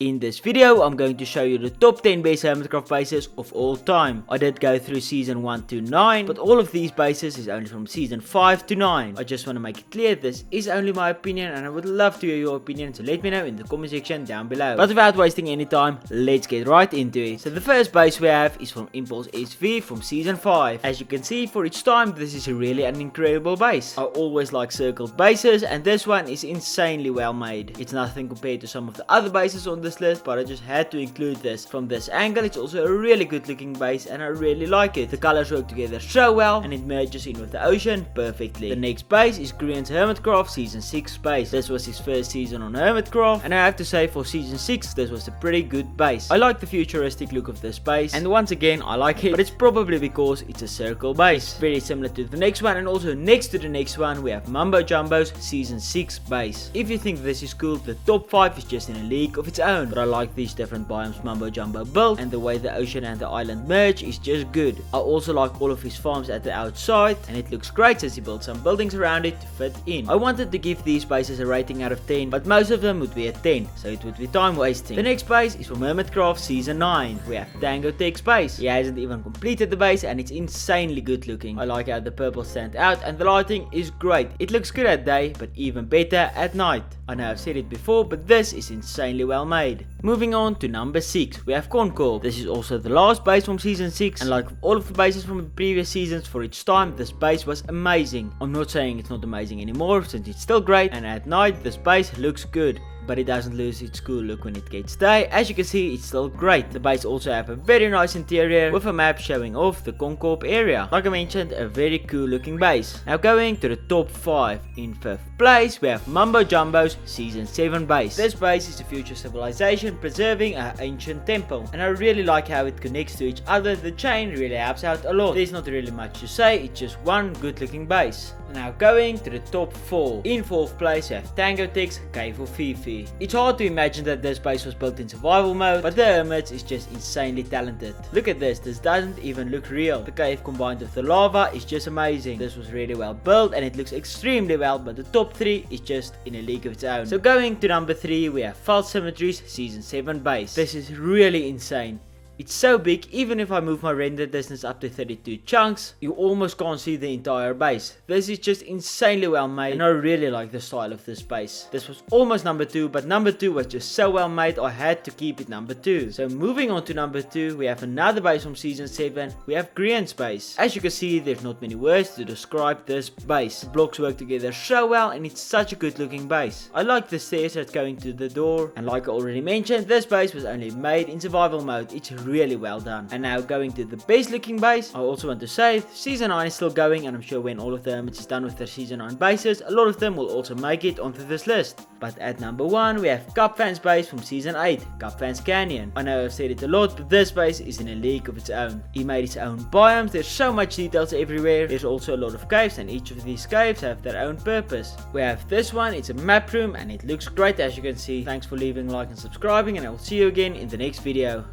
In this video, I'm going to show you the top 10 best Hermitcraft bases of all time. I did go through season 1 to 9, but all of these bases is only from season 5 to 9. I just want to make it clear, this is only my opinion and I would love to hear your opinion, so let me know in the comment section down below. But without wasting any time, let's get right into it. So the first base we have is from Impulse SV from season 5. As you can see, for each time, this is really an incredible base. I always like circled bases and this one is insanely well made. It's nothing compared to some of the other bases on this list, but I just had to include this. From this angle, it's also a really good looking base and I really like it. The colors work together so well and it merges in with the ocean perfectly. The next base is Grian's Hermitcraft season 6 base. This was his first season on Hermitcraft and I have to say for season 6 this was a pretty good base. I like the futuristic look of this base and once again I like it, but it's probably because it's a circle base. Very similar to the next one, and also next to the next one we have Mumbo Jumbo's season 6 base. If you think this is cool, the top 5 is just in a league of its own, but I like these different biomes Mumbo Jumbo built, and the way the ocean and the island merge is just good. I also like all of his farms at the outside, and it looks great since he built some buildings around it to fit in. I wanted to give these bases a rating out of 10, but most of them would be a 10, so it would be time wasting. The next base is from Hermitcraft season 9. We have Tango Tech's base. He hasn't even completed the base and it's insanely good looking. I like how the purple stand out and the lighting is great. It looks good at day, but even better at night. I know I've said it before, but this is insanely well made. Moving on to number 6, we have Concorp. This is also the last base from season 6, and like all of the bases from the previous seasons for its time, this base was amazing. I'm not saying it's not amazing anymore, since it's still great, and at night this base looks good, but it doesn't lose its cool look when it gets day. As you can see, it's still great. The base also have a very nice interior with a map showing off the Concorp area. Like I mentioned, a very cool looking base. Now going to the top 5. In 5th place we have Mumbo Jumbo's season 7 base. This base is a future civilization preserving an ancient temple, and I really like how it connects to each other. The chain really helps out a lot. There's not really much to say, it's just one good looking base. Now going to the top 4. In 4th place we have Tango Tech's Cave of Fifi. It's hard to imagine that this base was built in survival mode, but the Hermit is just insanely talented. Look at this doesn't even look real. The cave combined with the lava is just amazing. This was really well built and it looks extremely well, but the top 3 is just in a league of its own. So going to number 3 we have False Symmetry's season 7 base. This is really insane. It's so big, even if I move my render distance up to 32 chunks, you almost can't see the entire base. This is just insanely well made and I really like the style of this base. This was almost number 2, but number 2 was just so well made I had to keep it number 2. So moving on to number 2, we have another base from season 7, we have Grian's base. As you can see, there's not many words to describe this base. The blocks work together so well and it's such a good looking base. I like the stairs that's going to the door, and like I already mentioned, this base was only made in survival mode. It's really well done. And now going to the best looking base, I also want to say season 9 is still going, and I'm sure when all of the Hermits is done with their season 9 bases, a lot of them will also make it onto this list. But at number 1 we have Cupfan's base from season 8, Cupfan's Canyon. I know I've said it a lot, but this base is in a league of its own. He made its own biomes, there's so much details everywhere. There's also a lot of caves and each of these caves have their own purpose. We have this one, it's a map room and it looks great as you can see. Thanks for leaving a like and subscribing, and I will see you again in the next video.